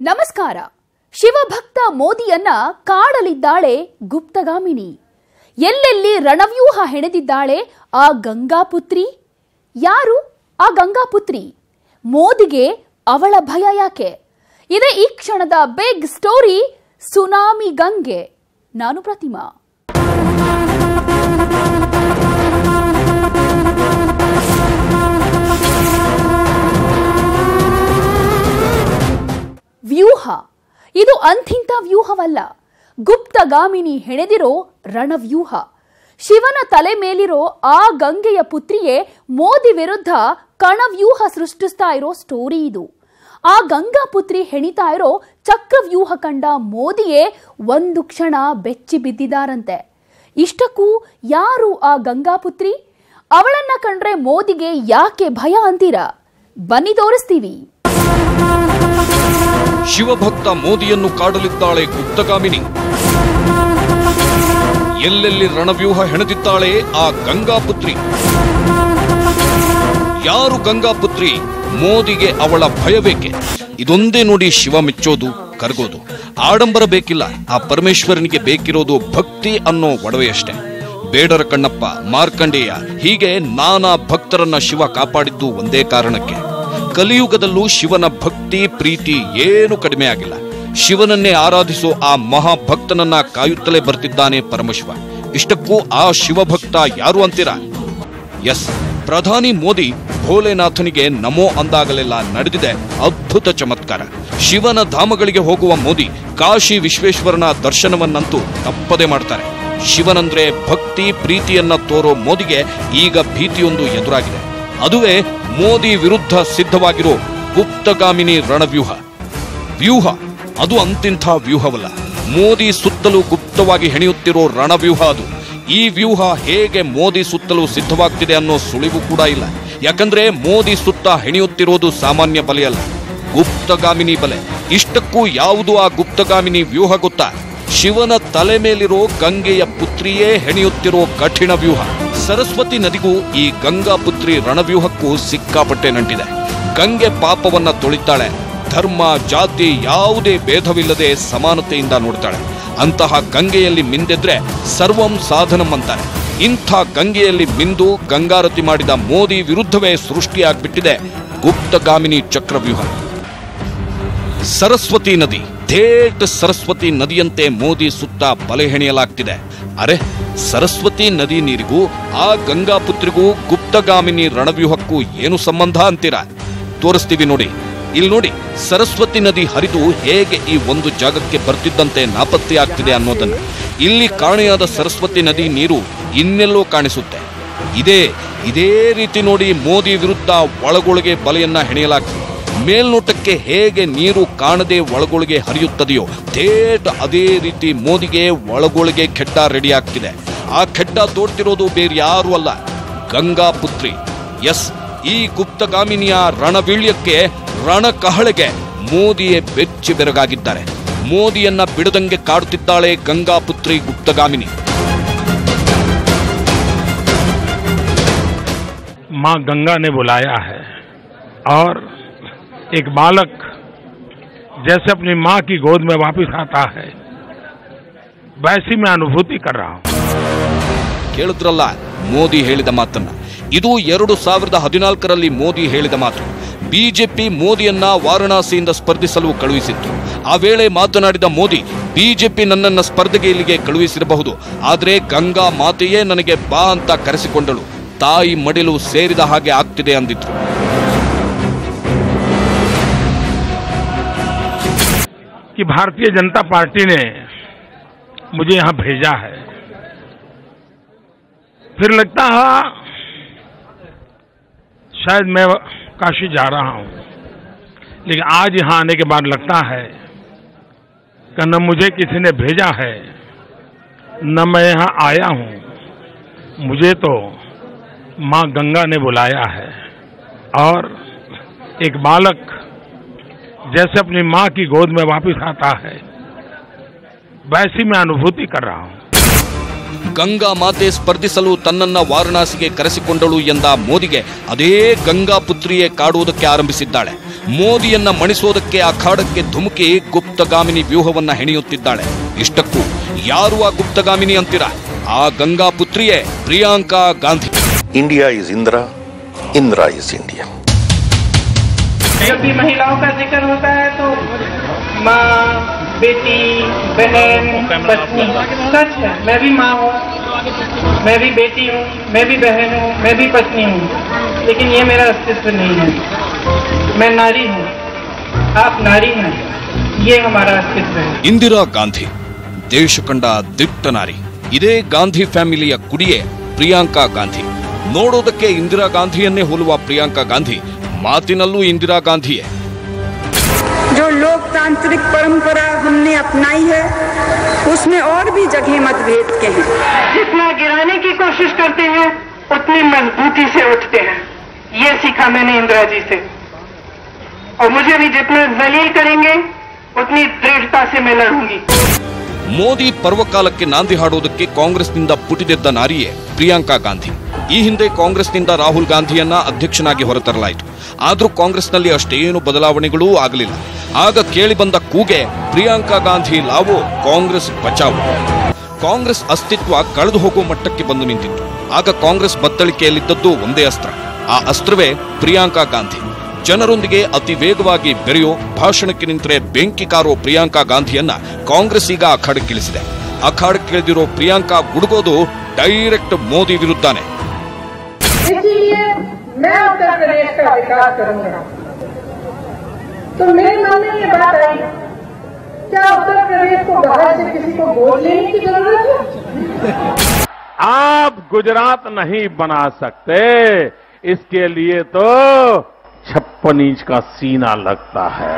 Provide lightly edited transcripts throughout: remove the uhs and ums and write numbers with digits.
ನಮಸ್ಕಾರ. ಶಿವಭಕ್ತ ಮೋದಿಯನ್ನ ಕಾಡಲಿದ್ದಾಳೆ ಗುಪ್ತಗಾಮಿನಿ. ಎಲ್ಲೆಲ್ಲಿ ರಣವ್ಯೂಹ ಹೆಣೆದಿದ್ದಾಳೆ ಆ ಗಂಗಾಪುತ್ರಿ. ಯಾರು ಆ ಗಂಗಾಪುತ್ರಿ? ಮೋದಿಗೆ ಅವಳ ಭಯ ಯಾಕೆ? ಇದೇ ಈ ಕ್ಷಣದ ಬಿಗ್ ಸ್ಟೋರಿ, ಸುನಾಮಿ ಗಂಗೆ. ನಾನು ಪ್ರತಿಮಾ. ವ್ಯೂಹ ಇದು ಅಂಥಿಂಥ ವ್ಯೂಹವಲ್ಲ. ಗುಪ್ತಗಾಮಿನಿ ಹೆಣೆದಿರೋ ರಣವ್ಯೂಹ. ಶಿವನ ತಲೆ ಮೇಲಿರೋ ಆ ಗಂಗೆಯ ಪುತ್ರಿಯೇ ಮೋದಿ ವಿರುದ್ಧ ಕಣವ್ಯೂಹ ಸೃಷ್ಟಿಸ್ತಾ ಇರೋ ಸ್ಟೋರಿ ಇದು. ಆ ಗಂಗಾಪುತ್ರಿ ಹೆಣಿತಾ ಇರೋ ಚಕ್ರವ್ಯೂಹ ಕಂಡ ಮೋದಿಯೇ ಒಂದು ಕ್ಷಣ ಬೆಚ್ಚಿ ಬಿದ್ದಿದ್ದಾರಂತೆ. ಇಷ್ಟಕ್ಕೂ ಯಾರು ಆ ಗಂಗಾಪುತ್ರಿ? ಅವಳನ್ನ ಕಂಡ್ರೆ ಮೋದಿಗೆ ಯಾಕೆ ಭಯ ಅಂತೀರಾ? ಬನ್ನಿ ತೋರಿಸ್ತೀವಿ. ಶಿವಭಕ್ತ ಮೋದಿಯನ್ನು ಕಾಡಲಿದ್ದಾಳೆ ಗುಪ್ತಗಾಮಿನಿ. ಎಲ್ಲೆಲ್ಲಿ ರಣವ್ಯೂಹ ಹೆಣೆದಿದ್ದಾಳೆ ಆ ಗಂಗಾಪುತ್ರಿ. ಯಾರು ಗಂಗಾಪುತ್ರಿ? ಮೋದಿಗೆ ಅವಳ ಭಯಬೇಕೆ? ಇದೊಂದೇ ನೋಡಿ ಶಿವ ಮೆಚ್ಚೋದು, ಕರಗೋದು. ಆಡಂಬರ ಬೇಕಿಲ್ಲ. ಆ ಪರಮೇಶ್ವರನಿಗೆ ಬೇಕಿರೋದು ಭಕ್ತಿ ಅನ್ನೋ ಒಡವೆಯಷ್ಟೇ. ಬೇಡರ ಕಣ್ಣಪ್ಪ, ಮಾರ್ಕಂಡೇಯ, ಹೀಗೆ ನಾನಾ ಭಕ್ತರನ್ನ ಶಿವ ಕಾಪಾಡಿದ್ದು ಒಂದೇ ಕಾರಣಕ್ಕೆ. ಕಲಿಯುಗದಲ್ಲೂ ಶಿವನ ಭಕ್ತಿ ಪ್ರೀತಿ ಏನು ಕಡಿಮೆ ಆಗಿಲ್ಲ. ಶಿವನನ್ನೇ ಆರಾಧಿಸೋ ಆ ಮಹಾಭಕ್ತನನ್ನ ಕಾಯುತ್ತಲೇ ಬರ್ತಿದ್ದಾನೆ ಪರಮಶಿವ. ಇಷ್ಟಕ್ಕೂ ಆ ಶಿವಭಕ್ತ ಯಾರು ಅಂತೀರಾ? ಎಸ್, ಪ್ರಧಾನಿ ಮೋದಿ ಭೋಲೆನಾಥನಿಗೆ ನಮೋ ಅಂದಾಗಲೆಲ್ಲ ನಡೆದಿದೆ ಅದ್ಭುತ ಚಮತ್ಕಾರ. ಶಿವನ ಧಾಮಗಳಿಗೆ ಹೋಗುವ ಮೋದಿ ಕಾಶಿ ವಿಶ್ವೇಶ್ವರನ ದರ್ಶನವನ್ನಂತೂ ತಪ್ಪದೆ ಮಾಡ್ತಾರೆ. ಶಿವನಂದ್ರೆ ಭಕ್ತಿ ಪ್ರೀತಿಯನ್ನ ತೋರೋ ಮೋದಿಗೆ ಈಗ ಭೀತಿಯೊಂದು ಎದುರಾಗಿದೆ. ಅದುವೇ ಮೋದಿ ವಿರುದ್ಧ ಸಿದ್ಧವಾಗಿರೋ ಗುಪ್ತಗಾಮಿನಿ ರಣವ್ಯೂಹ. ವ್ಯೂಹ ಅದು ಅಂತಿಂಥ ವ್ಯೂಹವಲ್ಲ. ಮೋದಿ ಸುತ್ತಲೂ ಗುಪ್ತವಾಗಿ ಹೆಣೆಯುತ್ತಿರೋ ರಣವ್ಯೂಹ ಅದು. ಈ ವ್ಯೂಹ ಹೇಗೆ ಮೋದಿ ಸುತ್ತಲೂ ಸಿದ್ಧವಾಗ್ತಿದೆ ಅನ್ನೋ ಸುಳಿವು ಕೂಡ ಇಲ್ಲ. ಯಾಕಂದ್ರೆ ಮೋದಿ ಸುತ್ತ ಹೆಣೆಯುತ್ತಿರೋದು ಸಾಮಾನ್ಯ ಬಲೆಯಲ್ಲ, ಗುಪ್ತಗಾಮಿನಿ ಬಲೆ. ಇಷ್ಟಕ್ಕೂ ಯಾವುದು ಆ ಗುಪ್ತಗಾಮಿನಿ ವ್ಯೂಹ ಗೊತ್ತಾ? ಶಿವನ ತಲೆ ಮೇಲಿರೋ ಗಂಗೆಯ ಪುತ್ರಿಯೇ ಹೆಣೆಯುತ್ತಿರೋ ಕಠಿಣ ವ್ಯೂಹ. ಸರಸ್ವತಿ ನದಿಗೂ ಈ ಗಂಗಾಪುತ್ರಿ ರಣವ್ಯೂಹಕ್ಕೂ ಸಿಕ್ಕಾಪಟ್ಟೆ ನಂಟಿದೆ. ಗಂಗೆ ಪಾಪವನ್ನ ತೊಳಿತಾಳೆ. ಧರ್ಮ ಜಾತಿ ಯಾವುದೇ ಭೇದವಿಲ್ಲದೆ ಸಮಾನತೆಯಿಂದ ನೋಡ್ತಾಳೆ. ಅಂತಹ ಗಂಗೆಯಲ್ಲಿ ಮಿಂದೆದ್ರೆ ಸರ್ವಂ ಸಾಧನಂ ಅಂತಾರೆ. ಇಂಥ ಗಂಗೆಯಲ್ಲಿ ಮಿಂದು ಗಂಗಾರತಿ ಮಾಡಿದ ಮೋದಿ ವಿರುದ್ಧವೇ ಸೃಷ್ಟಿಯಾಗ್ಬಿಟ್ಟಿದೆ ಗುಪ್ತಗಾಮಿನಿ ಚಕ್ರವ್ಯೂಹ. ಸರಸ್ವತಿ ನದಿ, ಥೇಟ್ ಸರಸ್ವತಿ ನದಿಯಂತೆ ಮೋದಿ ಸುತ್ತ ಬಲೆ ಹೆಣೆಯಲಾಗ್ತಿದೆ. ಅರೆ, ಸರಸ್ವತಿ ನದಿ ನೀರಿಗೂ ಆ ಗಂಗಾಪುತ್ರಿಗೂ ಗುಪ್ತಗಾಮಿನಿ ರಣವ್ಯೂಹಕ್ಕೂ ಏನು ಸಂಬಂಧ ಅಂತೀರಾ? ತೋರಿಸ್ತೀವಿ ನೋಡಿ. ಇಲ್ಲಿ ನೋಡಿ, ಸರಸ್ವತಿ ನದಿ ಹರಿದು ಹೇಗೆ ಈ ಒಂದು ಜಾಗಕ್ಕೆ ಬರ್ತಿದ್ದಂತೆ ನಾಪತ್ತೆಯಾಗ್ತಿದೆ ಅನ್ನೋದನ್ನು. ಇಲ್ಲಿ ಕಾಣೆಯಾದ ಸರಸ್ವತಿ ನದಿ ನೀರು ಇನ್ನೆಲ್ಲೋ ಕಾಣಿಸುತ್ತೆ. ಇದೇ ರೀತಿ ನೋಡಿ ಮೋದಿ ವಿರುದ್ಧ ಒಳಗೊಳಗೆ ಬಲೆಯನ್ನ ಹೆಣೆಯಲಾಗ್ತಿದೆ. ಮೇಲ್ನೋಟಕ್ಕೆ ಹೇಗೆ ನೀರು ಕಾಣದೆ ಒಳಗೊಳಗೆ ಹರಿಯುತ್ತದೆಯೋ ಥೇಟ್ ಅದೇ ರೀತಿ ಮೋದಿಗೆ ಒಳಗೊಳಗೆ ಖೆಡ್ಡ ರೆಡಿ ಆಗ್ತಿದೆ. ಆ ಖೆಡ್ಡ ತೋಡ್ತಿರೋದು ಬೇರೆ ಯಾರು ಅಲ್ಲ, ಗಂಗಾಪುತ್ರಿ. ಎಸ್, ಈ ಗುಪ್ತಗಾಮಿನಿಯ ರಣವೀಳ್ಯಕ್ಕೆ, ರಣಕಹಳೆಗೆ ಮೋದಿಯೇ ಬೆಚ್ಚಿ ಬೆರಗಾಗಿದ್ದಾರೆ. ಮೋದಿಯನ್ನ ಬಿಡದಂಗೆ ಕಾಡುತ್ತಿದ್ದಾಳೆ ಗಂಗಾಪುತ್ರಿ ಗುಪ್ತಗಾಮಿನಿ. मां गंगा ने बुलाया है और एक बालक जैसे अपनी मां की गोद में वापस आता है, वैसी मैं अनुभूति कर रहा हूं. ಕೇಳಿದ್ರಲ್ಲ ಮೋದಿ ಹೇಳಿದ ಮಾತನ್ನ. ಇದು 2014ರಲ್ಲಿ ಮೋದಿ ಹೇಳಿದ ಮಾತು. ಬಿಜೆಪಿ ಮೋದಿಯನ್ನ ವಾರಣಾಸಿಯಿಂದ ಸ್ಪರ್ಧಿಸಲು ಕಳುಹಿಸಿತ್ತು. ಆ ವೇಳೆ ಮಾತನಾಡಿದ ಮೋದಿ, ಬಿಜೆಪಿ ನನ್ನನ್ನ ಸ್ಪರ್ಧೆಗೆ ಇಲ್ಲಿಗೆ ಕಳುಹಿಸಿರಬಹುದು, ಆದ್ರೆ ಗಂಗಾ ಮಾತೆಯೇ ನನಗೆ ಬಾ ಅಂತ ಕರೆಸಿಕೊಂಡಳು. ತಾಯಿ ಮಡಿಲು ಸೇರಿದ ಹಾಗೆ ಆಗ್ತಿದೆ ಅಂದಿದ್ರು. कि भारतीय जनता पार्टी ने मुझे यहां भेजा है. फिर लगता है शायद मैं काशी जा रहा हूं, लेकिन आज यहां आने के बाद लगता है कि न मुझे किसी ने भेजा है, न मैं यहां आया हूं. मुझे तो मां गंगा ने बुलाया है और एक बालक जैसे अपनी मां की गोद में वापस आता है, वैसी मैं अनुभूति कर रहा हूं. ಗಂಗಾ ಮಾತೆ ಸ್ಪರ್ಧಿಸಲು ತನ್ನನ್ನ ವಾರಣಾಸಿಗೆ ಕರೆಸಿಕೊಂಡಳು ಎಂದ ಮೋದಿಗೆ ಅದೇ ಗಂಗಾ ಪುತ್ರಿಯೇ ಕಾಡುವುದಕ್ಕೆ ಆರಂಭಿಸಿದ್ದಾಳೆ. ಮೋದಿಯನ್ನ ಮಣಿಸೋದಕ್ಕೆ ಅಖಾಡಕ್ಕೆ ಧುಮುಕಿ ಗುಪ್ತಗಾಮಿನಿ ವ್ಯೂಹವನ್ನ ಹೆಣೆಯುತ್ತಿದ್ದಾಳೆ. ಇಷ್ಟಕ್ಕೂ ಯಾರು ಆ ಗುಪ್ತಗಾಮಿನಿ ಅಂತೀರಾ? ಆ ಗಂಗಾ ಪುತ್ರಿಯೇ Priyanka Gandhi. India is Indira, Indira is India. जब भी महिलाओं का जिक्र होता है तो माँ, बेटी, बहन, पत्नी, सच है। मैं भी माँ हूँ, मैं भी बेटी हूँ, मैं भी बहन हूँ, मैं भी पत्नी हूँ, लेकिन ये मेरा अस्तित्व नहीं है। मैं नारी हूँ, आप नारी हैं, ये हमारा अस्तित्व है। ಇಂದಿರಾ ಗಾಂಧಿ ದೇಶ ಕಂಡ ದಿಟ್ಟ ನಾರಿ. ಇದೇ ಗಾಂಧಿ ಫ್ಯಾಮಿಲಿಯ ಕುಡಿಯೇ ಪ್ರಿಯಾಂಕಾ ಗಾಂಧಿ. ನೋಡೋದಕ್ಕೆ ಇಂದಿರಾ ಗಾಂಧಿಯನ್ನೇ ಹೋಲುವ ಪ್ರಿಯಾಂಕಾ ಗಾಂಧಿ ಮಾತಿನಲ್ಲೂ ಇಂದಿರಾ ಗಾಂಧಿಯೇ. जो लोकतांत्रिक परंपरा हमने अपनाई है उसमें और भी जगह मतभेद के हैं। जितना गिराने की कोशिश करते हैं उतनी मजबूती से उठते हैं। ये सीखा मैंने इंदिरा जी से, और मुझे भी जितना जलील करेंगे उतनी दृढ़ता से मैं लड़ूंगी। ಮೋದಿ ಪರ್ವಕಾಲಕ್ಕೆ ನಾಂದಿ ಹಾಡೋದಕ್ಕೆ ಕಾಂಗ್ರೆಸ್ನಿಂದ ಪುಟಿದೆದ್ದ ನಾರಿಯೇ ಪ್ರಿಯಾಂಕಾ ಗಾಂಧಿ. ಈ ಹಿಂದೆ ಕಾಂಗ್ರೆಸ್ನಿಂದ ರಾಹುಲ್ ಗಾಂಧಿಯನ್ನ ಅಧ್ಯಕ್ಷನಾಗಿ ಹೊರತರಲಾಯಿತು. ಆದರೂ ಕಾಂಗ್ರೆಸ್ನಲ್ಲಿ ಅಷ್ಟೇನು ಬದಲಾವಣೆಗಳೂ ಆಗಲಿಲ್ಲ. ಆಗ ಕೇಳಿಬಂದ ಕೂಗೆ ಪ್ರಿಯಾಂಕಾ ಗಾಂಧಿ ಲಾವೋ, ಕಾಂಗ್ರೆಸ್ ಬಚಾವೋ. ಕಾಂಗ್ರೆಸ್ ಅಸ್ತಿತ್ವ ಕಳೆದು ಹೋಗುವ ಮಟ್ಟಕ್ಕೆ ಬಂದು ನಿಂತಿತ್ತು. ಆಗ ಕಾಂಗ್ರೆಸ್ ಬತ್ತಳಿಕೆಯಲ್ಲಿದ್ದದ್ದು ಒಂದೇ ಅಸ್ತ್ರ. ಆ ಅಸ್ತ್ರವೇ ಪ್ರಿಯಾಂಕಾ ಗಾಂಧಿ. ಜನರೊಂದಿಗೆ ಅತಿ ವೇಗವಾಗಿ ಬೆರೆಯೋ, ಭಾಷಣಕ್ಕೆ ನಿಂತರೆ ಬೆಂಕಿ ಕಾರೋ ಪ್ರಿಯಾಂಕಾ ಗಾಂಧಿಯನ್ನ ಕಾಂಗ್ರೆಸ್ ಈಗ ಅಖಾಡಕ್ಕಿಳಿಸಿದೆ. ಅಖಾಡಕ್ಕಿಳಿದಿರೋ ಪ್ರಿಯಾಂಕಾ ಗುಡುಗೋದು ಡೈರೆಕ್ಟ್ ಮೋದಿ ವಿರುದ್ಧನೇ. इसलिए मैं उत्तर प्रदेश का विकास करूंगा। तो मेरे मन में ये बात आई, क्या उत्तर प्रदेश को बाहर से किसी को वोट लेने की जरूरत है? आप गुजरात नहीं बना सकते, इसके लिए तो 56 इंच का सीना लगता है।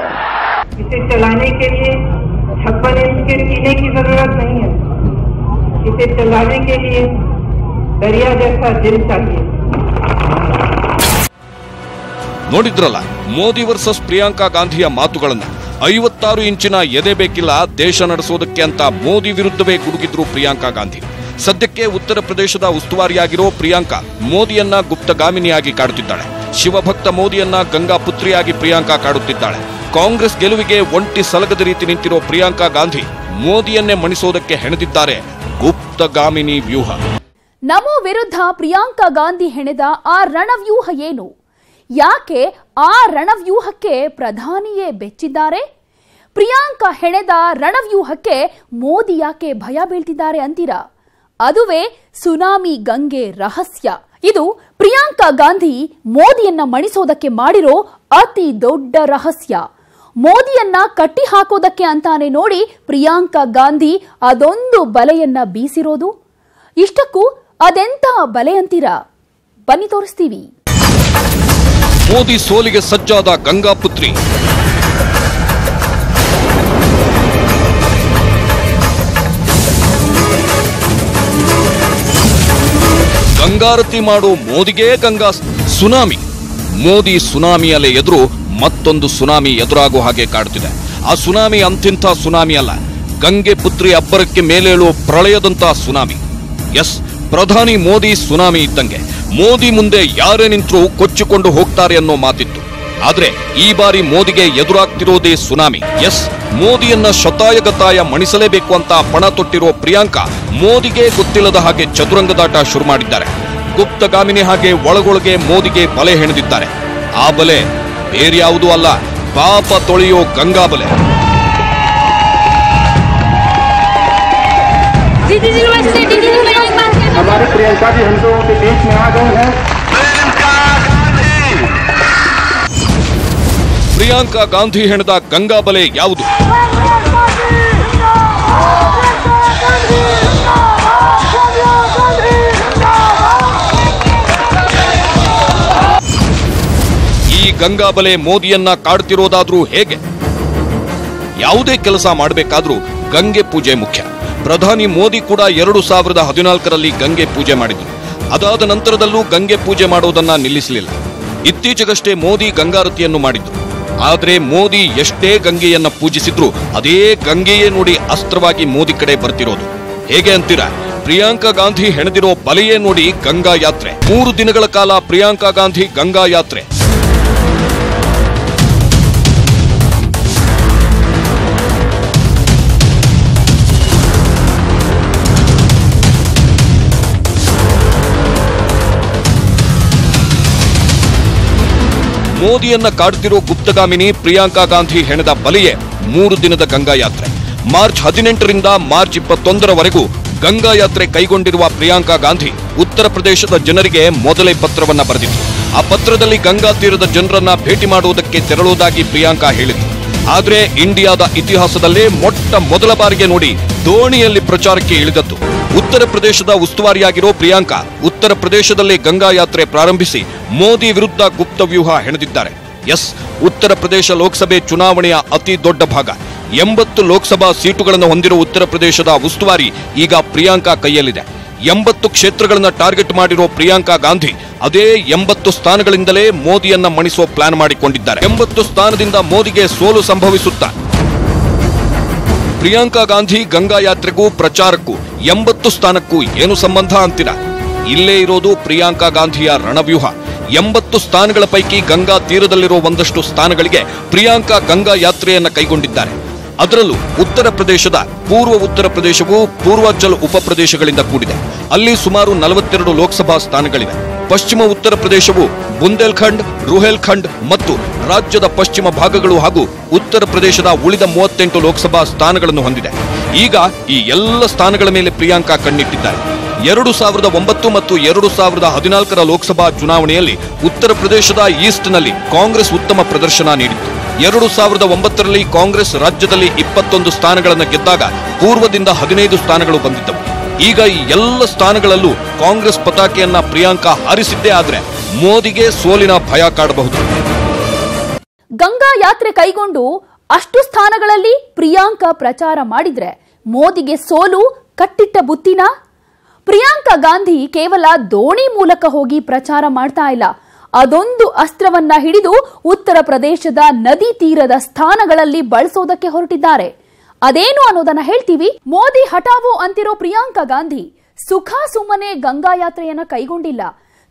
इसे चलाने के लिए 56 इंच के सीने की जरूरत नहीं है। इसे चलाने के लिए दरिया जैसा दिल चाहिए। ನೋಡಿದ್ರಲ್ಲ ಮೋದಿ ವರ್ಸಸ್ ಪ್ರಿಯಾಂಕಾ ಗಾಂಧಿಯ ಮಾತುಗಳನ್ನ. 56 ಇಂಚಿನ ಎದೆ ಬೇಕಿಲ್ಲ ದೇಶ ನಡೆಸೋದಕ್ಕೆ ಅಂತ ಮೋದಿ ವಿರುದ್ಧವೇ ಗುಡುಗಿದ್ರು ಪ್ರಿಯಾಂಕಾ ಗಾಂಧಿ. ಸದ್ಯಕ್ಕೆ ಉತ್ತರ ಪ್ರದೇಶದ ಉಸ್ತುವಾರಿಯಾಗಿರೋ ಪ್ರಿಯಾಂಕಾ ಮೋದಿಯನ್ನ ಗುಪ್ತಗಾಮಿನಿಯಾಗಿ ಕಾಡುತ್ತಿದ್ದಾಳೆ. ಶಿವಭಕ್ತ ಮೋದಿಯನ್ನ ಗಂಗಾ ಪುತ್ರಿಯಾಗಿ ಪ್ರಿಯಾಂಕಾ ಕಾಡುತ್ತಿದ್ದಾಳೆ. ಕಾಂಗ್ರೆಸ್ ಗೆಲುವಿಗೆ ಒಂಟಿ ಸಲಗದ ರೀತಿ ನಿಂತಿರೋ ಪ್ರಿಯಾಂಕಾ ಗಾಂಧಿ ಮೋದಿಯನ್ನೇ ಮಣಿಸೋದಕ್ಕೆ ಹೆಣೆದಿದ್ದಾರೆ ಗುಪ್ತಗಾಮಿನಿ ವ್ಯೂಹ. ನಮೋ ವಿರುದ್ಧ ಪ್ರಿಯಾಂಕಾ ಗಾಂಧಿ ಹೆಣೆದ ಆ ರಣವ್ಯೂಹ ಏನು? ಯಾಕೆ ಆ ರಣವ್ಯೂಹಕ್ಕೆ ಪ್ರಧಾನಿಯೇ ಬೆಚ್ಚಿದ್ದಾರೆ? ಪ್ರಿಯಾಂಕಾ ಹೆಣೆದ ರಣವ್ಯೂಹಕ್ಕೆ ಮೋದಿ ಯಾಕೆ ಭಯ ಬೀಳ್ತಿದ್ದಾರೆ ಅಂತೀರಾ? ಅದುವೇ ಸುನಾಮಿ ಗಂಗೆ ರಹಸ್ಯ. ಇದು ಪ್ರಿಯಾಂಕಾ ಗಾಂಧಿ ಮೋದಿಯನ್ನ ಮಣಿಸೋದಕ್ಕೆ ಮಾಡಿರೋ ಅತಿ ದೊಡ್ಡ ರಹಸ್ಯ. ಮೋದಿಯನ್ನ ಕಟ್ಟಿ ಹಾಕೋದಕ್ಕೆ ಅಂತಾನೆ ನೋಡಿ ಪ್ರಿಯಾಂಕಾ ಗಾಂಧಿ ಅದೊಂದು ಬಲೆಯನ್ನ ಬೀಸಿರೋದು. ಇಷ್ಟಕ್ಕೂ ಅದೆಂತ ಬಲೆ ಅಂತೀರಾ? ಬನ್ನಿ ತೋರಿಸ್ತೀವಿ. ಮೋದಿ ಸೋಲಿಗೆ ಸಜ್ಜಾದ ಗಂಗಾ ಪುತ್ರಿ. ಗಂಗಾರತಿ ಮಾಡೋ ಮೋದಿಗೆ ಗಂಗಾ ಸುನಾಮಿ. ಮೋದಿ ಸುನಾಮಿ ಅಲೆ ಎದುರು ಮತ್ತೊಂದು ಸುನಾಮಿ ಎದುರಾಗೋ ಹಾಗೆ ಕಾಡುತ್ತಿದೆ. ಆ ಸುನಾಮಿ ಅಂತಿಂಥ ಸುನಾಮಿ ಅಲ್ಲ, ಗಂಗೆ ಪುತ್ರಿ ಅಬ್ಬರಕ್ಕೆ ಮೇಲೇಳೋ ಪ್ರಳಯದಂತ ಸುನಾಮಿ. ಎಸ್, ಪ್ರಧಾನಿ ಮೋದಿ ಸುನಾಮಿ ಇದ್ದಂಗೆ. ಮೋದಿ ಮುಂದೆ ಯಾರೇ ನಿಂತರೂ ಕೊಚ್ಚಿಕೊಂಡು ಹೋಗ್ತಾರೆ ಅನ್ನೋ ಮಾತಿತ್ತು. ಆದ್ರೆ ಈ ಬಾರಿ ಮೋದಿಗೆ ಎದುರಾಗ್ತಿರೋದೇ ಸುನಾಮಿ. ಎಸ್, ಮೋದಿಯನ್ನ ಶತಾಯಗತಾಯ ಮಣಿಸಲೇಬೇಕು ಅಂತ ಪಣ ತೊಟ್ಟಿರೋ ಪ್ರಿಯಾಂಕಾ ಮೋದಿಗೆ ಗೊತ್ತಿಲ್ಲದ ಹಾಗೆ ಚದುರಂಗದಾಟ ಶುರು ಮಾಡಿದ್ದಾರೆ. ಗುಪ್ತಗಾಮಿನಿ ಹಾಗೆ ಒಳಗೊಳಗೆ ಮೋದಿಗೆ ಬಲೆ ಹೆಣೆದಿದ್ದಾರೆ. ಆ ಬಲೆ ಬೇರ್ಯಾವುದೂ ಅಲ್ಲ, ಪಾಪ ತೊಳೆಯೋ ಗಂಗಾ ಬಲೆ. हमारे प्रियंका जी हम लोगों के बीच में आ गए हैं। ಪ್ರಿಯಾಂಕಾ ಗಾಂಧಿ ಹೆಣೆದ ಗಂಗಾ ಬಲೆ ಯಾವುದು? ಈ ಗಂಗಾ ಬಲೆ ಮೋದಿಯನ್ನ ಕಾಡ್ತಿರೋದಾದ್ರೂ ಹೇಗೆ? ಯಾವುದೇ ಕೆಲಸ ಮಾಡಬೇಕಾದ್ರೂ ಗಂಗೆ ಪೂಜೆ ಮುಖ್ಯ. ಪ್ರಧಾನಿ ಮೋದಿ ಕೂಡ 2014ರಲ್ಲಿ ಗಂಗೆ ಪೂಜೆ ಮಾಡಿದ್ರು. ಅದಾದ ನಂತರದಲ್ಲೂ ಗಂಗೆ ಪೂಜೆ ಮಾಡೋದನ್ನ ನಿಲ್ಲಿಸಲಿಲ್ಲ. ಇತ್ತೀಚೆಗಷ್ಟೇ ಮೋದಿ ಗಂಗಾರತಿಯನ್ನು ಮಾಡಿದ್ರು. ಆದ್ರೆ ಮೋದಿ ಎಷ್ಟೇ ಗಂಗೆಯನ್ನ ಪೂಜಿಸಿದ್ರು ಅದೇ ಗಂಗೆಯೇ ನೋಡಿ ಅಸ್ತ್ರವಾಗಿ ಮೋದಿ ಕಡೆ ಬರ್ತಿರೋದು. ಹೇಗೆ ಅಂತೀರಾ? ಪ್ರಿಯಾಂಕಾ ಗಾಂಧಿ ಹೆಣೆದಿರೋ ಬಲೆಯೇ ನೋಡಿ ಗಂಗಾ ಯಾತ್ರೆ. 3 ದಿನಗಳ ಕಾಲ ಪ್ರಿಯಾಂಕಾ ಗಾಂಧಿ ಗಂಗಾ ಯಾತ್ರೆ. ಮೋದಿಯನ್ನ ಕಾಡ್ತಿರೋ ಗುಪ್ತಗಾಮಿನಿ ಪ್ರಿಯಾಂಕಾ ಗಾಂಧಿ ಹೆಣೆದ ಬಲೆಯೇ 3 ದಿನದ ಗಂಗಾ ಯಾತ್ರೆ. ಮಾರ್ಚ್ 18ರಿಂದ ಮಾರ್ಚ್ 21ರವರೆಗೂ ಗಂಗಾ ಯಾತ್ರೆ ಕೈಗೊಂಡಿರುವ ಪ್ರಿಯಾಂಕಾ ಗಾಂಧಿ ಉತ್ತರ ಪ್ರದೇಶದ ಜನರಿಗೆ ಮೊದಲೇ ಪತ್ರವನ್ನ ಬರೆದಿದ್ರು. ಆ ಪತ್ರದಲ್ಲಿ ಗಂಗಾ ತೀರದ ಜನರನ್ನ ಭೇಟಿ ಮಾಡುವುದಕ್ಕೆ ತೆರಳುವುದಾಗಿ ಪ್ರಿಯಾಂಕಾ ಹೇಳಿದ್ರು. ಆದರೆ ಇಂಡಿಯಾದ ಇತಿಹಾಸದಲ್ಲೇ ಮೊದಲ ಬಾರಿಗೆ ನೋಡಿ ದೋಣಿಯಲ್ಲಿ ಪ್ರಚಾರಕ್ಕೆ ಇಳಿದದ್ದು. ಉತ್ತರ ಪ್ರದೇಶದ ಉಸ್ತುವಾರಿಯಾಗಿರೋ ಪ್ರಿಯಾಂಕಾ ಉತ್ತರ ಪ್ರದೇಶದಲ್ಲಿ ಗಂಗಾ ಯಾತ್ರೆ ಪ್ರಾರಂಭಿಸಿ ಮೋದಿ ವಿರುದ್ಧ ಗುಪ್ತ ವ್ಯೂಹ ಹೆಣೆದಿದ್ದಾರೆ. ಉತ್ತರ ಪ್ರದೇಶ ಲೋಕಸಭೆ ಚುನಾವಣೆಯ ಅತಿ ದೊಡ್ಡ ಭಾಗ 80 ಲೋಕಸಭಾ ಸೀಟುಗಳನ್ನು ಹೊಂದಿರುವ ಉತ್ತರ ಪ್ರದೇಶದ ಉಸ್ತುವಾರಿ ಈಗ ಪ್ರಿಯಾಂಕಾ ಕೈಯಲ್ಲಿದೆ. 80 ಕ್ಷೇತ್ರಗಳನ್ನ ಟಾರ್ಗೆಟ್ ಮಾಡಿರೋ ಪ್ರಿಯಾಂಕಾ ಗಾಂಧಿ ಅದೇ 80 ಸ್ಥಾನಗಳಿಂದಲೇ ಮೋದಿಯನ್ನ ಮಣಿಸುವ ಪ್ಲಾನ್ ಮಾಡಿಕೊಂಡಿದ್ದಾರೆ. 80 ಸ್ಥಾನದಿಂದ ಮೋದಿಗೆ ಸೋಲು ಸಂಭವಿಸುತ್ತಾ ಪ್ರಿಯಾಂಕಾ ಗಾಂಧಿ ಗಂಗಾ ಯಾತ್ರೆಗೂ ಪ್ರಚಾರಕ್ಕೂ 80 ಸ್ಥಾನಕ್ಕೂ ಏನು ಸಂಬಂಧ ಅಂತೀರಾ? ಇಲ್ಲೇ ಇರೋದು ಪ್ರಿಯಾಂಕಾ ಗಾಂಧಿಯ ರಣವ್ಯೂಹ. 80 ಸ್ಥಾನಗಳ ಪೈಕಿ ಗಂಗಾ ತೀರದಲ್ಲಿರೋ ಒಂದಷ್ಟು ಸ್ಥಾನಗಳಿಗೆ ಪ್ರಿಯಾಂಕಾ ಗಂಗಾ ಯಾತ್ರೆಯನ್ನ ಕೈಗೊಂಡಿದ್ದಾರೆ. ಅದರಲ್ಲೂ ಉತ್ತರ ಪ್ರದೇಶದ ಪೂರ್ವ ಉತ್ತರ ಪ್ರದೇಶವು ಪೂರ್ವಾಂಚಲ್ ಉಪಪ್ರದೇಶಗಳಿಂದ ಕೂಡಿದೆ. ಅಲ್ಲಿ ಸುಮಾರು 42 ಲೋಕಸಭಾ ಸ್ಥಾನಗಳಿವೆ. ಪಶ್ಚಿಮ ಉತ್ತರ ಪ್ರದೇಶವು ಬುಂದೇಲ್ಖಂಡ್, ರುಹೇಲ್ಖಂಡ್ ಮತ್ತು ರಾಜ್ಯದ ಪಶ್ಚಿಮ ಭಾಗಗಳು ಹಾಗೂ ಉತ್ತರ ಪ್ರದೇಶದ ಉಳಿದ 38 ಲೋಕಸಭಾ ಸ್ಥಾನಗಳನ್ನು ಹೊಂದಿದೆ. ಈಗ ಈ ಎಲ್ಲ ಸ್ಥಾನಗಳ ಮೇಲೆ ಪ್ರಿಯಾಂಕಾ ಕಣ್ಣಿಟ್ಟಿದ್ದಾರೆ. 2009 ಮತ್ತು 2014ರ ಲೋಕಸಭಾ ಚುನಾವಣೆಯಲ್ಲಿ ಉತ್ತರ ಪ್ರದೇಶದ ಈಸ್ಟ್ನಲ್ಲಿ ಕಾಂಗ್ರೆಸ್ ಉತ್ತಮ ಪ್ರದರ್ಶನ ನೀಡಿತ್ತು. 2009ರಲ್ಲಿ ಕಾಂಗ್ರೆಸ್ ರಾಜ್ಯದಲ್ಲಿ 21 ಸ್ಥಾನಗಳನ್ನು ಗೆದ್ದಾಗ ಪೂರ್ವದಿಂದ 15 ಸ್ಥಾನಗಳು ಬಂದಿದ್ದವು. ಈಗ ಈ ಎಲ್ಲ ಸ್ಥಾನಗಳಲ್ಲೂ ಕಾಂಗ್ರೆಸ್ ಪತಾಕೆಯನ್ನ ಪ್ರಿಯಾಂಕಾ ಹಾರಿಸಿದ್ದೇ ಆದ್ರೆ ಮೋದಿಗೆ ಸೋಲಿನ ಭಯ ಕಾಡಬಹುದು. ಗಂಗಾ ಯಾತ್ರೆ ಕೈಗೊಂಡು ಅಷ್ಟು ಸ್ಥಾನಗಳಲ್ಲಿ ಪ್ರಿಯಾಂಕಾ ಪ್ರಚಾರ ಮಾಡಿದ್ರೆ ಮೋದಿಗೆ ಸೋಲು ಕಟ್ಟಿಟ್ಟ ಬುತ್ತಿನ? ಪ್ರಿಯಾಂಕಾ ಗಾಂಧಿ ಕೇವಲ ದೋಣಿ ಮೂಲಕ ಹೋಗಿ ಪ್ರಚಾರ ಮಾಡ್ತಾ ಇಲ್ಲ, ಅದೊಂದು ಅಸ್ತ್ರವನ್ನ ಹಿಡಿದು ಉತ್ತರ ಪ್ರದೇಶದ ನದಿ ತೀರದ ಸ್ಥಾನಗಳಲ್ಲಿ ಬಳಸೋದಕ್ಕೆ ಹೊರಟಿದ್ದಾರೆ. ಅದೇನು ಅನ್ನೋದನ್ನ ಹೇಳ್ತೀವಿ. ಮೋದಿ ಹಠಾವೋ ಅಂತಿರೋ ಪ್ರಿಯಾಂಕಾ ಗಾಂಧಿ ಸುಖ ಸುಮ್ಮನೆ ಗಂಗಾ ಯಾತ್ರೆಯನ್ನ ಕೈಗೊಂಡಿಲ್ಲ.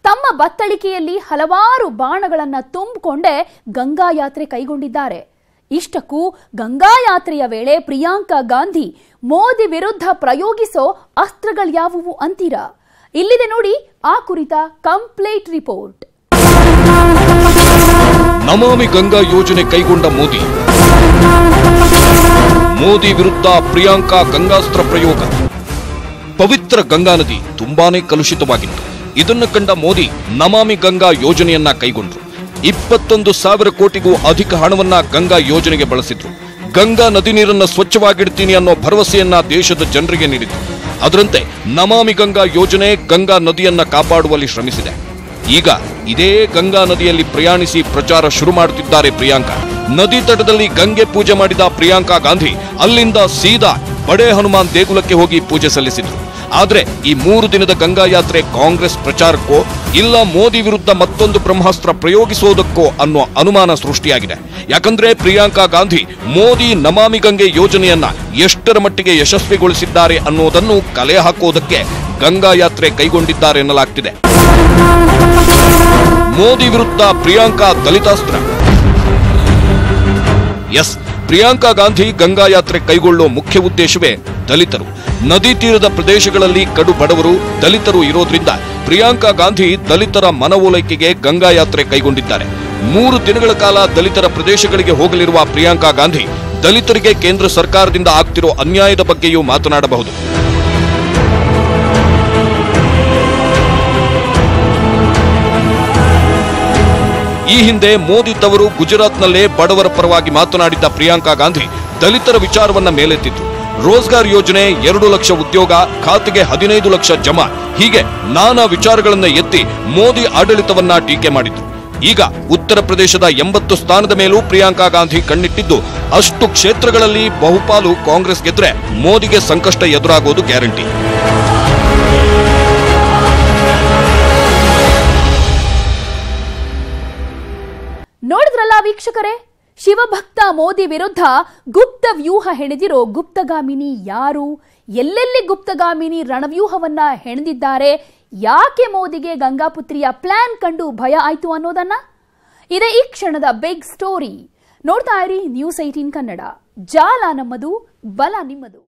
ತಮ್ಮ ಬತ್ತಳಿಕೆಯಲ್ಲಿ ಹಲವಾರು ಬಾಣಗಳನ್ನ ತುಂಬಿಕೊಂಡೇ ಗಂಗಾ ಯಾತ್ರೆ ಕೈಗೊಂಡಿದ್ದಾರೆ. ಇಷ್ಟಕ್ಕೂ ಗಂಗಾ ಯಾತ್ರೆಯ ವೇಳೆ ಪ್ರಿಯಾಂಕಾ ಗಾಂಧಿ ಮೋದಿ ವಿರುದ್ಧ ಪ್ರಯೋಗಿಸೋ ಅಸ್ತ್ರಗಳ್ಯಾವುವು ಅಂತೀರಾ? ಇಲ್ಲಿದೆ ನೋಡಿ ಆ ಕುರಿತ ಕಂಪ್ಲೀಟ್ ರಿಪೋರ್ಟ್. ನಮಾಮಿ ಗಂಗಾ ಯೋಜನೆ ಕೈಗೊಂಡ ಮೋದಿ ವಿರುದ್ಧ ಪ್ರಿಯಾಂಕಾ ಗಂಗಾಸ್ತ್ರ ಪ್ರಯೋಗ. ಪವಿತ್ರ ಗಂಗಾ ನದಿ ತುಂಬಾನೇ ಕಲುಷಿತವಾಗಿತ್ತು. ಇದನ್ನು ಕಂಡ ಮೋದಿ ನಮಾಮಿ ಗಂಗಾ ಯೋಜನೆಯನ್ನ ಕೈಗೊಂಡ್ರು. 21,000 ಕೋಟಿಗೂ ಅಧಿಕ ಹಣವನ್ನ ಗಂಗಾ ಯೋಜನೆಗೆ ಬಳಸಿದ್ರು. ಗಂಗಾ ನದಿ ನೀರನ್ನ ಸ್ವಚ್ಛವಾಗಿಡ್ತೀನಿ ಅನ್ನೋ ಭರವಸೆಯನ್ನ ದೇಶದ ಜನರಿಗೆ ನೀಡಿದ್ರು. ಅದರಂತೆ ನಮಾಮಿ ಗಂಗಾ ಯೋಜನೆ ಗಂಗಾ ನದಿಯನ್ನ ಕಾಪಾಡುವಲ್ಲಿ ಶ್ರಮಿಸಿದೆ. ಈಗ ಇದೇ ಗಂಗಾ ನದಿಯಲ್ಲಿ ಪ್ರಯಾಣಿಸಿ ಪ್ರಚಾರ ಶುರು ಮಾಡುತ್ತಿದ್ದಾರೆ ಪ್ರಿಯಾಂಕಾ. ನದಿ ತಟದಲ್ಲಿ ಗಂಗೆ ಪೂಜೆ ಮಾಡಿದ ಪ್ರಿಯಾಂಕಾ ಗಾಂಧಿ ಅಲ್ಲಿಂದ ಸೀದಾ ಬಡೆ ಹನುಮಾನ್ ದೇಗುಲಕ್ಕೆ ಹೋಗಿ ಪೂಜೆ ಸಲ್ಲಿಸಿದ್ರು. ಆದ್ರೆ ಈ 3 ದಿನದ ಗಂಗಾ ಯಾತ್ರೆ ಕಾಂಗ್ರೆಸ್ ಪ್ರಚಾರಕ್ಕೋ ಇಲ್ಲ ಮೋದಿ ವಿರುದ್ಧ ಮತ್ತೊಂದು ಬ್ರಹ್ಮಾಸ್ತ್ರ ಪ್ರಯೋಗಿಸೋದಕ್ಕೋ ಅನ್ನೋ ಅನುಮಾನ ಸೃಷ್ಟಿಯಾಗಿದೆ. ಯಾಕಂದ್ರೆ ಪ್ರಿಯಾಂಕಾ ಗಾಂಧಿ ಮೋದಿ ನಮಾಮಿ ಗಂಗೆ ಯೋಜನೆಯನ್ನ ಎಷ್ಟರ ಮಟ್ಟಿಗೆ ಯಶಸ್ವಿಗೊಳಿಸಿದ್ದಾರೆ ಅನ್ನೋದನ್ನು ಕಲೆ ಹಾಕೋದಕ್ಕೆ ಗಂಗಾ ಯಾತ್ರೆ ಕೈಗೊಂಡಿದ್ದಾರೆ ಎನ್ನಲಾಗ್ತಿದೆ. ಮೋದಿ ವಿರುದ್ಧ ಪ್ರಿಯಾಂಕಾ ದಲಿತಾಸ್ತ್ರ. ಪ್ರಿಯಾಂಕಾ ಗಾಂಧಿ ಗಂಗಾ ಯಾತ್ರೆ ಕೈಗೊಳ್ಳೋ ಮುಖ್ಯ ಉದ್ದೇಶವೇ ದಲಿತರು. ನದಿ ತೀರದ ಪ್ರದೇಶಗಳಲ್ಲಿ ಕಡು ಬಡವರು ದಲಿತರು ಇರೋದ್ರಿಂದ ಪ್ರಿಯಾಂಕಾ ಗಾಂಧಿ ದಲಿತರ ಮನವೊಲೈಕೆಗೆ ಗಂಗಾ ಯಾತ್ರೆ ಕೈಗೊಂಡಿದ್ದಾರೆ. 3 ದಿನಗಳ ಕಾಲ ದಲಿತರ ಪ್ರದೇಶಗಳಿಗೆ ಹೋಗಲಿರುವ ಪ್ರಿಯಾಂಕಾ ಗಾಂಧಿ ದಲಿತರಿಗೆ ಕೇಂದ್ರ ಸರ್ಕಾರದಿಂದ ಆಗ್ತಿರೋ ಅನ್ಯಾಯದ ಬಗ್ಗೆಯೂ ಮಾತನಾಡಬಹುದು. ಈ ಹಿಂದೆ ಮೋದಿ ತವರು ಗುಜರಾತ್ನಲ್ಲೇ ಬಡವರ ಪರವಾಗಿ ಮಾತನಾಡಿದ್ದ ಪ್ರಿಯಾಂಕಾ ಗಾಂಧಿ ದಲಿತರ ವಿಚಾರವನ್ನ ಮೇಲೆತ್ತಿದ್ರು. ರೋಜ್ಗಾರ್ ಯೋಜನೆ, 2 ಲಕ್ಷ ಉದ್ಯೋಗ, ಖಾತೆಗೆ 15 ಲಕ್ಷ ಜಮಾ, ಹೀಗೆ ನಾನಾ ವಿಚಾರಗಳನ್ನ ಎತ್ತಿ ಮೋದಿ ಆಡಳಿತವನ್ನ ಟೀಕೆ ಮಾಡಿದ್ರು. ಈಗ ಉತ್ತರ ಪ್ರದೇಶದ 80 ಸ್ಥಾನದ ಮೇಲೂ ಪ್ರಿಯಾಂಕಾ ಗಾಂಧಿ ಕಣ್ಣಿಟ್ಟಿದ್ದು, ಅಷ್ಟು ಕ್ಷೇತ್ರಗಳಲ್ಲಿ ಬಹುಪಾಲು ಕಾಂಗ್ರೆಸ್ ಗೆದ್ರೆ ಮೋದಿಗೆ ಸಂಕಷ್ಟ ಎದುರಾಗೋದು ಗ್ಯಾರಂಟಿ. ನೋಡಿದ್ರಲ್ಲ ವೀಕ್ಷಕರೇ, ಶಿವಭಕ್ತ ಮೋದಿ ವಿರುದ್ಧ ಗುಪ್ತ ವ್ಯೂಹ ಹೆಣೆದಿರೋ ಗುಪ್ತಗಾಮಿನಿ ಯಾರು? ಎಲ್ಲೆಲ್ಲಿ ಗುಪ್ತಗಾಮಿನಿ ರಣವ್ಯೂಹವನ್ನ ಹೆಣೆದಿದ್ದಾರೆ? ಯಾಕೆ ಮೋದಿಗೆ ಗಂಗಾಪುತ್ರಿಯ ಪ್ಲಾನ್ ಕಂಡು ಭಯ ಆಯ್ತು ಅನ್ನೋದನ್ನ ಇದೇ ಈ ಕ್ಷಣದ ಬಿಗ್ ಸ್ಟೋರಿ. ನೋಡ್ತಾ ಇರಿ ನ್ಯೂಸ್ 18 ಕನ್ನಡ. ಜಾಲ ನಮ್ಮದು, ಬಲ ನಿಮ್ಮದು.